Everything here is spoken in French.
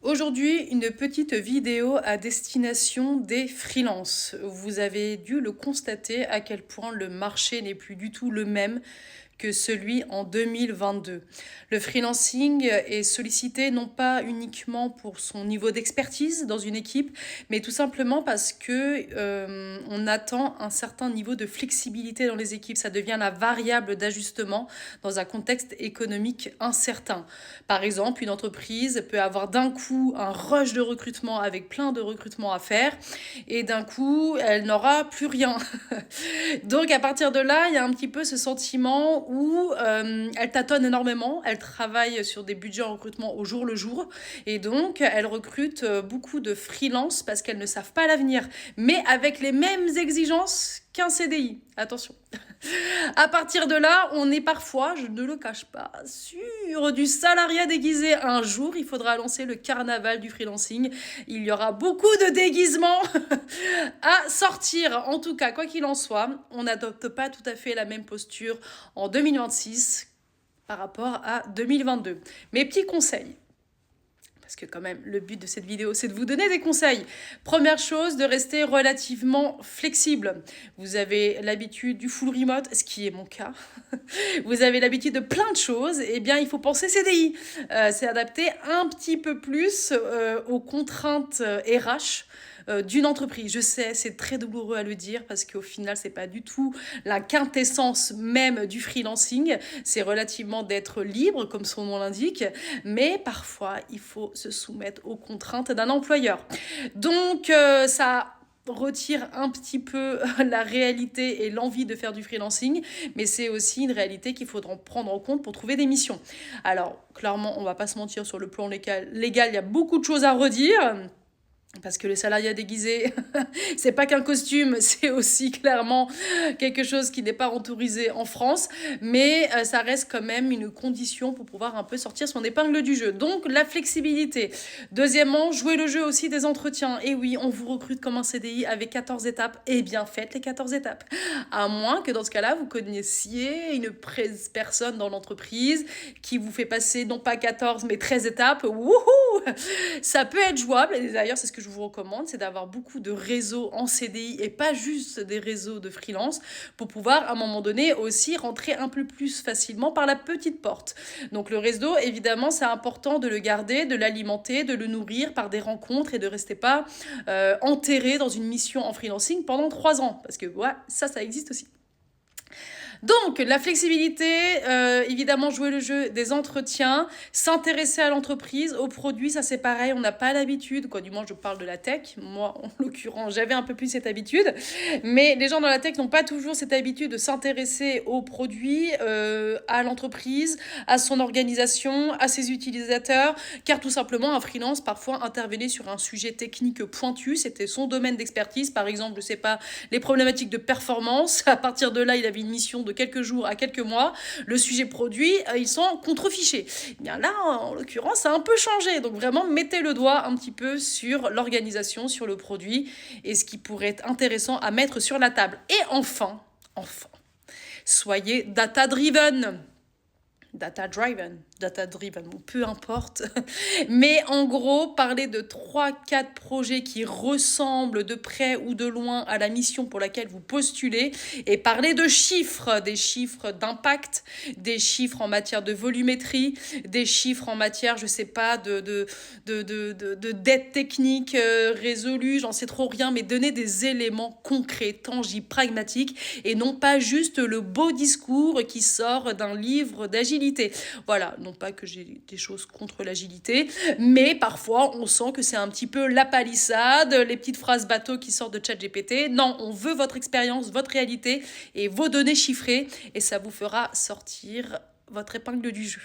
Aujourd'hui, une petite vidéo à destination des freelances. Vous avez dû le constater à quel point le marché n'est plus du tout le même que celui en 2022. Le freelancing est sollicité non pas uniquement pour son niveau d'expertise dans une équipe, mais tout simplement parce que on attend un certain niveau de flexibilité dans les équipes. Ça devient la variable d'ajustement dans un contexte économique incertain. Par exemple, une entreprise peut avoir d'un coup un rush de recrutement avec plein de recrutements à faire et d'un coup, elle n'aura plus rien. Donc à partir de là, il y a un petit peu ce sentiment où elle tâtonne énormément, elle travaille sur des budgets en recrutement au jour le jour et donc elle recrute beaucoup de freelance parce qu'elles ne savent pas l'avenir, mais avec les mêmes exigences qu'un CDI. Attention. À partir de là, on est parfois, je ne le cache pas, sur du salariat déguisé. Un jour, il faudra lancer le carnaval du freelancing. Il y aura beaucoup de déguisements à sortir. En tout cas, quoi qu'il en soit, on n'adopte pas tout à fait la même posture en 2026 par rapport à 2022. Mes petits conseils. Parce que quand même, le but de cette vidéo, c'est de vous donner des conseils. Première chose, de rester relativement flexible. Vous avez l'habitude du full remote, ce qui est mon cas. Vous avez l'habitude de plein de choses. Eh bien, il faut penser CDI. C'est adapté un petit peu plus aux contraintes RH d'une entreprise. Je sais, c'est très douloureux à le dire parce qu'au final, c'est pas du tout la quintessence même du freelancing. C'est relativement d'être libre, comme son nom l'indique, mais parfois, il faut se soumettre aux contraintes d'un employeur. Donc, ça retire un petit peu la réalité et l'envie de faire du freelancing, mais c'est aussi une réalité qu'il faudra prendre en compte pour trouver des missions. Alors, clairement, on va pas se mentir, sur le plan légal, il y a beaucoup de choses à redire. Parce que le salariat déguisé, c'est pas qu'un costume, c'est aussi clairement quelque chose qui n'est pas autorisé en France, mais ça reste quand même une condition pour pouvoir un peu sortir son épingle du jeu. Donc la flexibilité. Deuxièmement, jouer le jeu aussi des entretiens. Et oui, on vous recrute comme un CDI avec 14 étapes. Eh bien, faites les 14 étapes. À moins que dans ce cas-là, vous connaissiez une personne dans l'entreprise qui vous fait passer non pas 14 mais 13 étapes. Wouhou! Ça peut être jouable, et d'ailleurs c'est ce que je vous recommande, c'est d'avoir beaucoup de réseaux en CDI et pas juste des réseaux de freelance pour pouvoir à un moment donné aussi rentrer un peu plus facilement par la petite porte. Donc le réseau, évidemment, c'est important de le garder, de l'alimenter, de le nourrir par des rencontres et de rester pas enterré dans une mission en freelancing pendant 3 ans, parce que ouais, ça existe aussi. Donc, la flexibilité, évidemment, jouer le jeu des entretiens, s'intéresser à l'entreprise, aux produits, ça c'est pareil, on n'a pas l'habitude, quoi, du moins je parle de la tech, moi en l'occurrence j'avais un peu plus cette habitude, mais les gens dans la tech n'ont pas toujours cette habitude de s'intéresser aux produits, à l'entreprise, à son organisation, à ses utilisateurs, car tout simplement un freelance parfois intervenait sur un sujet technique pointu, c'était son domaine d'expertise, par exemple, je sais pas, les problématiques de performance, à partir de là il avait une mission de quelques jours à quelques mois, le sujet produit, ils sont contrefichés. Et bien là, en l'occurrence, ça a un peu changé. Donc vraiment, mettez le doigt un petit peu sur l'organisation, sur le produit et ce qui pourrait être intéressant à mettre sur la table. Et enfin, soyez data-driven. Data-driven, ou peu importe. Mais en gros, parler de 3-4 projets qui ressemblent de près ou de loin à la mission pour laquelle vous postulez et parler de chiffres, des chiffres d'impact, des chiffres en matière de volumétrie, des chiffres en matière, je sais pas, de dette technique résolue, j'en sais trop rien, mais donner des éléments concrets, tangibles, pragmatiques et non pas juste le beau discours qui sort d'un livre d'agilité. Voilà, non pas que j'ai des choses contre l'agilité, mais parfois on sent que c'est un petit peu la palissade, les petites phrases bateau qui sortent de ChatGPT. Non, on veut votre expérience, votre réalité et vos données chiffrées et ça vous fera sortir votre épingle du jeu.